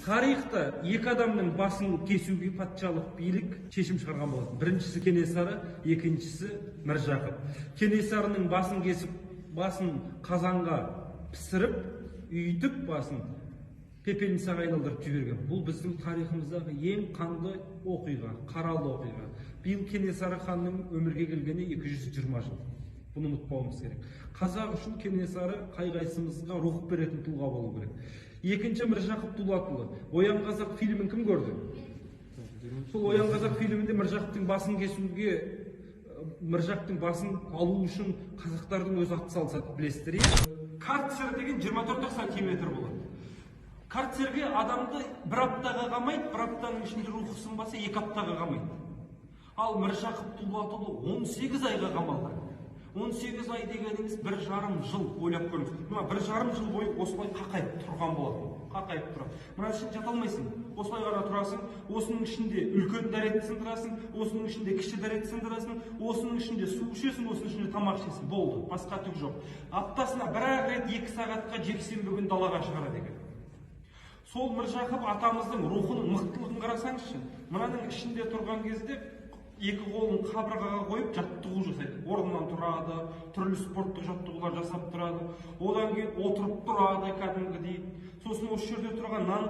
Тарихта екі адамның басын кесуге патшалық билік шешім шығарған болатын. Біріншісі Кенесары, екіншісі Міржақып. Кенесарының басын кесіп, басын қазанға пісіріп, үйтіп басын пепелницаға айналдырып жіберген. Бұл біздің тарихымыздағы ең қанды оқиға, қаралы оқиға. Биыл Кенесары ханның өмірге келгені 220 жыл. Бұны ұмытпауымыз керек. Қазақ үшін Кенесары қай-қайсымызға рух беретін тұлға болу керек. Екінші Міржақып Дулатұлы. Оян қазақ фильмін кім көрді? Сол Оян қазақ фильмінде Міржақыптың басын кесуге, Міржақыптың басын алу үшін қазақтардың өз атсалысады, білесіздер. Карцер деген 24 сантиметр болады. Карцерге адамды бір аптаға қамайды, бір аптаның ішінде рухы сынбаса 2 аптаға қамайды. Ал Міржақып Дулатұлы 18 айға қамалған. 18 ай дегеніңіз 1,5 жыл ойлап көріңіз. Мына 1,5 жыл бойы осылай қақайып тұрған болады. Қақайып тұрады. Мына үшін жата алмайсың. Осылай ғана тұрасың. Осының ішінде үлкен дәретті сындырасың, осының ішінде кіші дәретті сындырасың, осының ішінде су ішесің, осының ішінде тамақ ішесің. Болды. Басқа түк жоқ. Аптасына бір-ақ рет 2 сағатқа жексенбі күні далаға шығарады екен. Сол Міржақып атамыздың рухының мықтылығын қарасаңызшы. Мынаның ішінде тұрған кезде екі қолын қабырғаға қойып жаттығу жасайды. Орнынан тұрады, түрлі спорттық жаттығулар жасап тұрады. Одан кейін отырып тұрады кәдімгідей. Сосын осы жерде тұрған нан